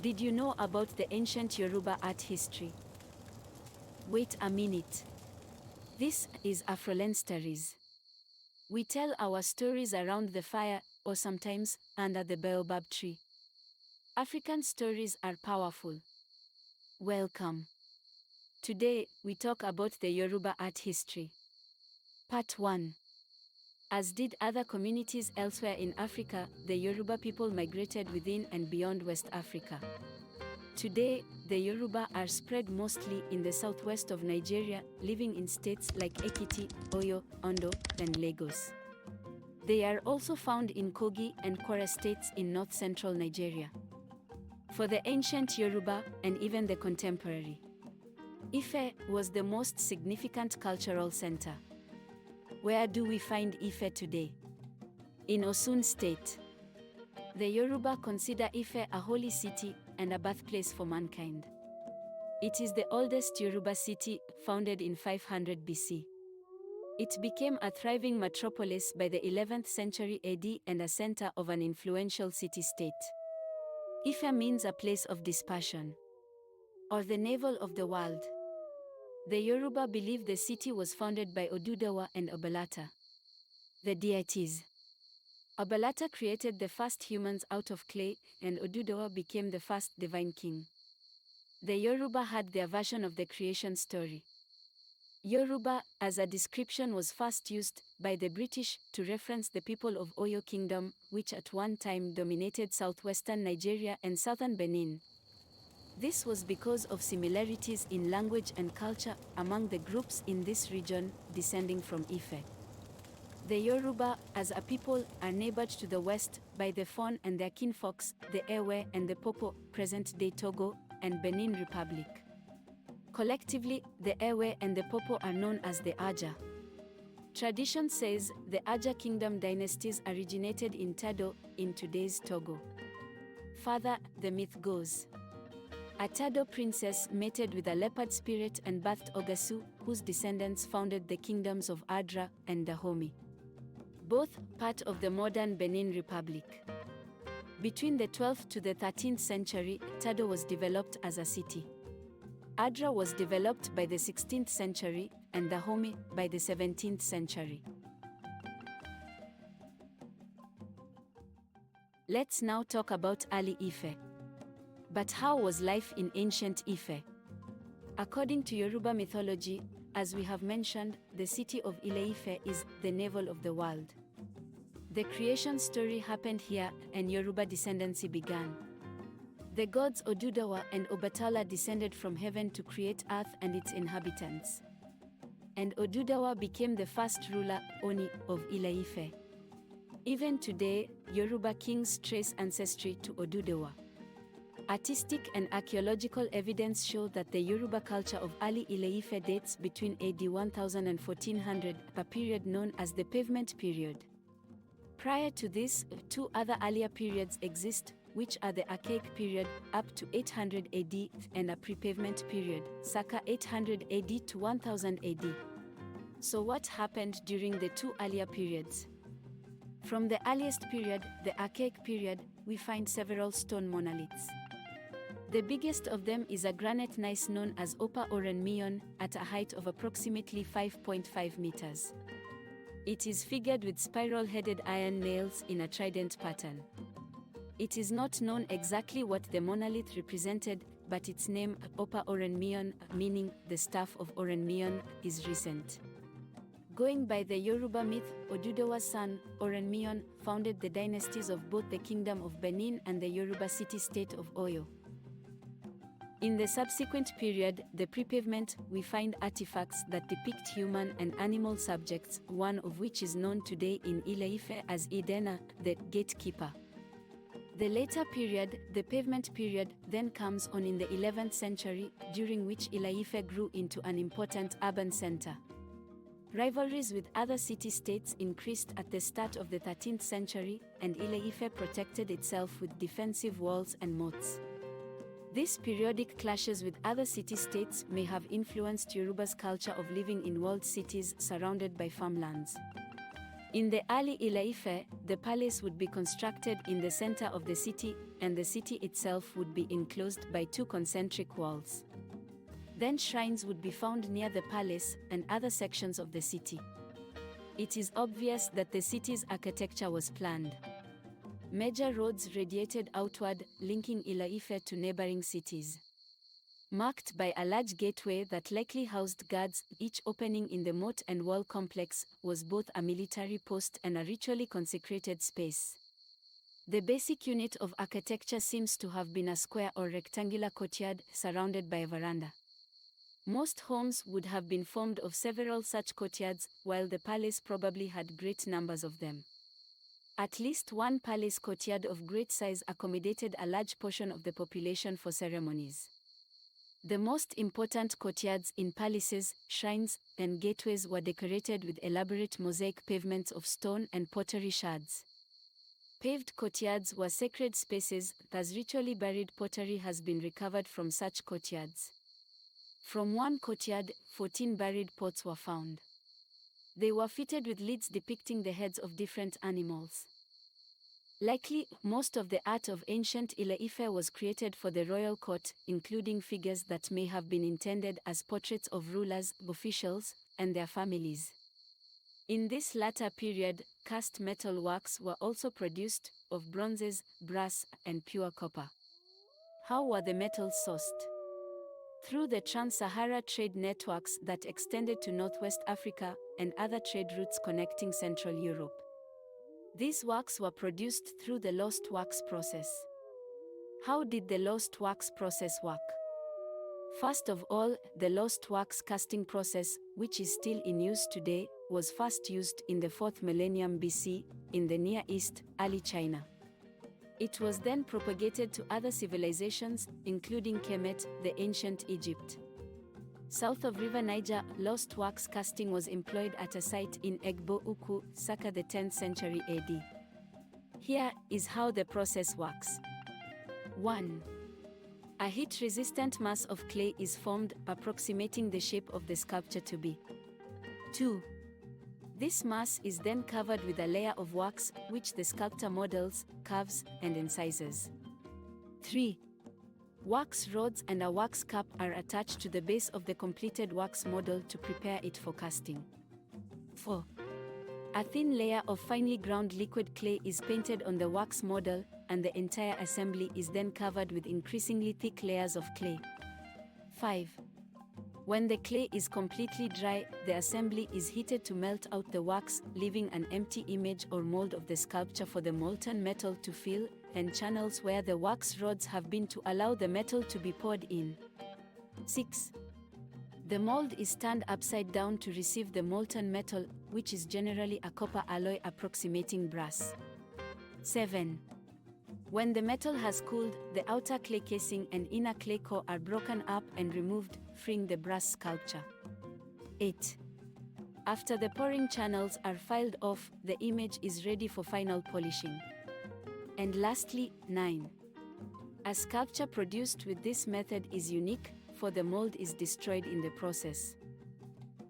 Did you know about the ancient Yoruba art history? Wait a minute. This is Afroland Stories. We tell our stories around the fire, or sometimes under the baobab tree. African stories are powerful. Welcome. Today, we talk about the Yoruba art history. Part 1. As did other communities elsewhere in Africa, the Yoruba people migrated within and beyond West Africa. Today, the Yoruba are spread mostly in the southwest of Nigeria, living in states like Ekiti, Oyo, Ondo, and Lagos. They are also found in Kogi and Kwara states in north-central Nigeria. For the ancient Yoruba, and even the contemporary, Ife was the most significant cultural center. Where do we find Ife today? In Osun State. The Yoruba consider Ife a holy city and a birthplace for mankind. It is the oldest Yoruba city, founded in 500 BC. It became a thriving metropolis by the 11th century AD and a center of an influential city-state. Ife means a place of dispersion, or the navel of the world. The Yoruba believe the city was founded by Oduduwa and Obalata, the deities. Obalata created the first humans out of clay, and Oduduwa became the first divine king. The Yoruba had their version of the creation story. Yoruba, as a description, was first used by the British to reference the people of Oyo Kingdom, which at one time dominated southwestern Nigeria and southern Benin. This was because of similarities in language and culture among the groups in this region, descending from Ife. The Yoruba, as a people, are neighbored to the west by the Fon and their kinfolks, the Ewe and the Popo, present-day Togo, and Benin Republic. Collectively, the Ewe and the Popo are known as the Aja. Tradition says the Aja kingdom dynasties originated in Tado, in today's Togo. Further, the myth goes, a Tado princess mated with a leopard spirit and birthed Ogasu, whose descendants founded the kingdoms of Adra and Dahomey, both part of the modern Benin Republic. Between the 12th to the 13th century, Tado was developed as a city. Adra was developed by the 16th century, and Dahomey by the 17th century. Let's now talk about Ile-Ife. But how was life in ancient Ife? According to Yoruba mythology, as we have mentioned, the city of Ile-Ife is the navel of the world. The creation story happened here, and Yoruba descendancy began. The gods Oduduwa and Obatala descended from heaven to create earth and its inhabitants. And Oduduwa became the first ruler, Oni, of Ile-Ife. Even today, Yoruba kings trace ancestry to Oduduwa. Artistic and archaeological evidence show that the Yoruba culture of early Ile-Ife dates between AD 1000 and 1400, a period known as the pavement period. Prior to this, two other earlier periods exist, which are the Archaic period, up to 800 AD, and a pre-pavement period, circa 800 AD to 1000 AD. So what happened during the two earlier periods? From the earliest period, the Archaic period, we find several stone monoliths. The biggest of them is a granite gneiss known as Opa Oren at a height of approximately 5.5 meters. It is figured with spiral-headed iron nails in a trident pattern. It is not known exactly what the monolith represented, but its name, Opa Oren, meaning the staff of Oren, is recent. Going by the Yoruba myth, Oduduwa's son, Oren, founded the dynasties of both the Kingdom of Benin and the Yoruba city-state of Oyo. In the subsequent period, the pre-pavement, we find artifacts that depict human and animal subjects, one of which is known today in Ile-Ife as Idena, the gatekeeper. The later period, the pavement period, then comes on in the 11th century, during which Ile-Ife grew into an important urban center. Rivalries with other city-states increased at the start of the 13th century, and Ile-Ife protected itself with defensive walls and moats. These periodic clashes with other city-states may have influenced Yoruba's culture of living in walled cities surrounded by farmlands. In the early Ile-Ife, the palace would be constructed in the center of the city, and the city itself would be enclosed by two concentric walls. Then shrines would be found near the palace and other sections of the city. It is obvious that the city's architecture was planned. Major roads radiated outward, linking Ile-Ife to neighboring cities. Marked by a large gateway that likely housed guards, each opening in the moat and wall complex was both a military post and a ritually consecrated space. The basic unit of architecture seems to have been a square or rectangular courtyard surrounded by a veranda. Most homes would have been formed of several such courtyards, while the palace probably had great numbers of them. At least one palace courtyard of great size accommodated a large portion of the population for ceremonies. The most important courtyards in palaces, shrines, and gateways were decorated with elaborate mosaic pavements of stone and pottery shards. Paved courtyards were sacred spaces, thus ritually buried pottery has been recovered from such courtyards. From one courtyard, 14 buried pots were found. They were fitted with lids depicting the heads of different animals. Likely, most of the art of ancient Ile-Ife was created for the royal court, including figures that may have been intended as portraits of rulers, officials, and their families. In this latter period, cast metal works were also produced, of bronzes, brass, and pure copper. How were the metals sourced? Through the Trans-Sahara trade networks that extended to Northwest Africa and other trade routes connecting Central Europe. These works were produced through the lost wax process. How did the lost wax process work? First of all, the lost wax casting process, which is still in use today, was first used in the 4th millennium BC, in the Near East, early China. It was then propagated to other civilizations, including Kemet, the ancient Egypt. South of River Niger, lost wax casting was employed at a site in Egbo Uku, circa the 10th century AD. Here is how the process works. 1. A heat-resistant mass of clay is formed, approximating the shape of the sculpture to be. 2. This mass is then covered with a layer of wax, which the sculptor models, carves, and incisors. 3. Wax rods and a wax cap are attached to the base of the completed wax model to prepare it for casting. 4. A thin layer of finely ground liquid clay is painted on the wax model, and the entire assembly is then covered with increasingly thick layers of clay. 5. When the clay is completely dry, the assembly is heated to melt out the wax, leaving an empty image or mold of the sculpture for the molten metal to fill, and channels where the wax rods have been to allow the metal to be poured in. 6. The mold is turned upside down to receive the molten metal, which is generally a copper alloy approximating brass. 7. When the metal has cooled, the outer clay casing and inner clay core are broken up and removed, freeing the brass sculpture. 8. After the pouring channels are filed off, the image is ready for final polishing. And lastly, 9. A sculpture produced with this method is unique, for the mold is destroyed in the process.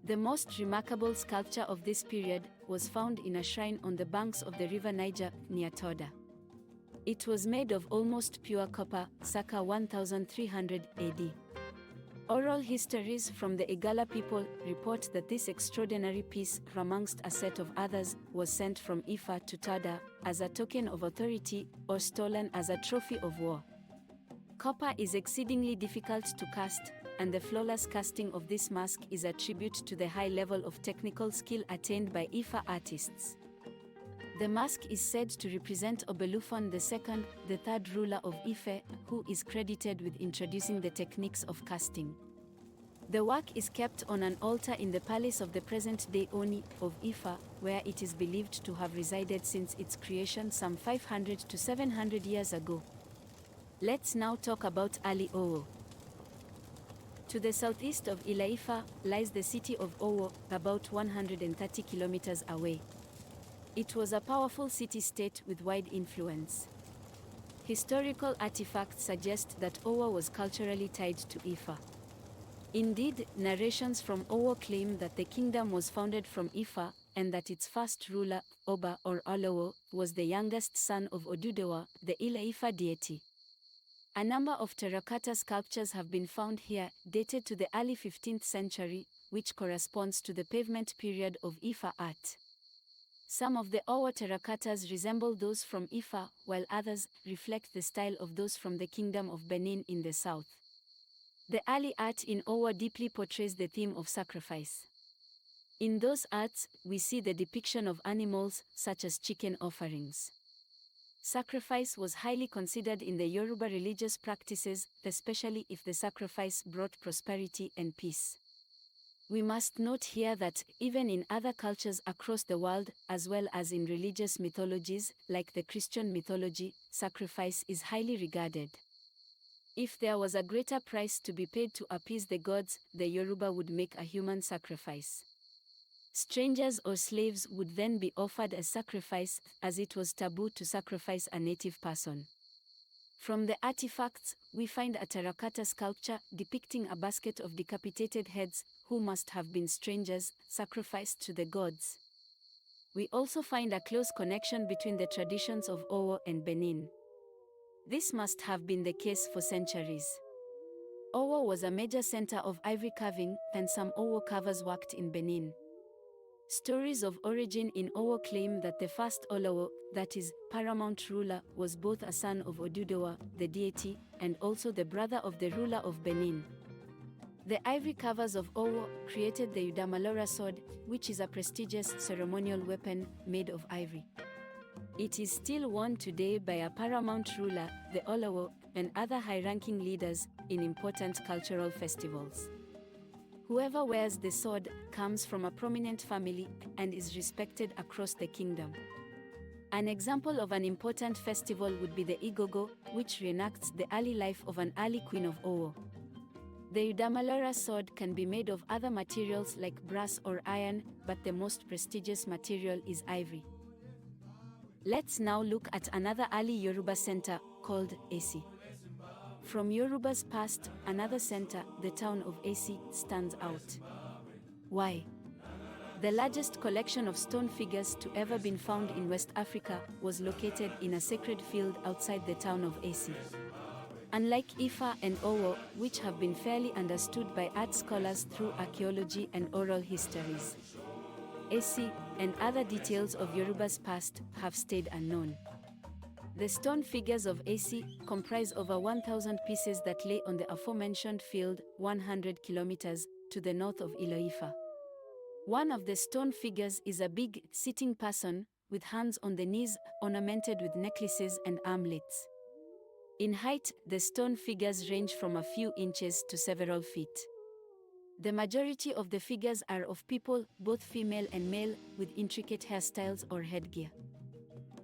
The most remarkable sculpture of this period was found in a shrine on the banks of the river Niger, near Toda. It was made of almost pure copper, circa 1300 AD. Oral histories from the Igala people report that this extraordinary piece, amongst a set of others, was sent from Ifa to Toda as a token of authority, or stolen as a trophy of war. Copper is exceedingly difficult to cast, and the flawless casting of this mask is a tribute to the high level of technical skill attained by Ifa artists. The mask is said to represent Obelufon II, the third ruler of Ife, who is credited with introducing the techniques of casting. The work is kept on an altar in the palace of the present-day Oni of Ifa, where it is believed to have resided since its creation some 500 to 700 years ago. Let's now talk about early Owo. To the southeast of Ile-Ife lies the city of Owo, about 130 kilometers away. It was a powerful city-state with wide influence. Historical artifacts suggest that Owo was culturally tied to Ifa. Indeed, narrations from Owo claim that the kingdom was founded from Ifa, and that its first ruler, Oba or Olowo, was the youngest son of Oduduwa, the Ile-Ife deity. A number of terracotta sculptures have been found here, dated to the early 15th century, which corresponds to the pavement period of Ifa art. Some of the Owo terracottas resemble those from Ifa, while others reflect the style of those from the Kingdom of Benin in the south. The early art in Owo deeply portrays the theme of sacrifice. In those arts, we see the depiction of animals, such as chicken offerings. Sacrifice was highly considered in the Yoruba religious practices, especially if the sacrifice brought prosperity and peace. We must note here that, even in other cultures across the world, as well as in religious mythologies, like the Christian mythology, sacrifice is highly regarded. If there was a greater price to be paid to appease the gods, the Yoruba would make a human sacrifice. Strangers or slaves would then be offered as sacrifice, as it was taboo to sacrifice a native person. From the artifacts, we find a terracotta sculpture depicting a basket of decapitated heads, who must have been strangers, sacrificed to the gods. We also find a close connection between the traditions of Owo and Benin. This must have been the case for centuries. Owo was a major center of ivory carving, and some Owo carvers worked in Benin. Stories of origin in Owo claim that the first Olowo, that is, paramount ruler, was both a son of Oduduwa, the deity, and also the brother of the ruler of Benin. The ivory carvers of Owo created the Udamalora sword, which is a prestigious ceremonial weapon made of ivory. It is still worn today by a paramount ruler, the Olowo, and other high-ranking leaders in important cultural festivals. Whoever wears the sword comes from a prominent family and is respected across the kingdom. An example of an important festival would be the Igogo, which reenacts the early life of an early queen of Owo. The Udamalora sword can be made of other materials like brass or iron, but the most prestigious material is ivory. Let's now look at another early Yoruba center, called Esie. From Yoruba's past, another center, the town of Esie, stands out. Why? The largest collection of stone figures to ever been found in West Africa was located in a sacred field outside the town of Esie. Unlike Ifa and Owo, which have been fairly understood by art scholars through archaeology and oral histories, Esie, and other details of Yoruba's past, have stayed unknown. The stone figures of Esie comprise over 1,000 pieces that lay on the aforementioned field, 100 kilometers to the north of Ile-Ife. One of the stone figures is a big, sitting person, with hands on the knees, ornamented with necklaces and armlets. In height, the stone figures range from a few inches to several feet. The majority of the figures are of people, both female and male, with intricate hairstyles or headgear.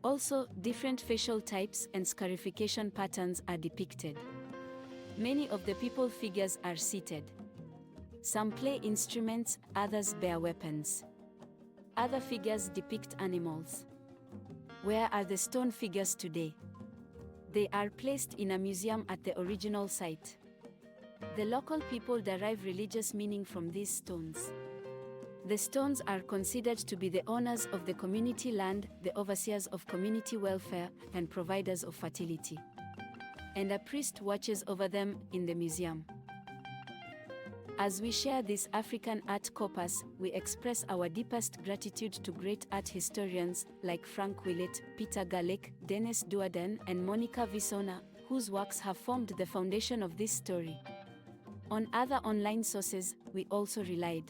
Also, different facial types and scarification patterns are depicted. Many of the people figures are seated. Some play instruments, others bear weapons. Other figures depict animals. Where are the stone figures today? They are placed in a museum at the original site. The local people derive religious meaning from these stones. The stones are considered to be the owners of the community land, the overseers of community welfare, and providers of fertility. And a priest watches over them in the museum. As we share this African art corpus, we express our deepest gratitude to great art historians like Frank Willett, Peter Galek, Dennis Duaden, and Monica Visona, whose works have formed the foundation of this story. On other online sources, we also relied.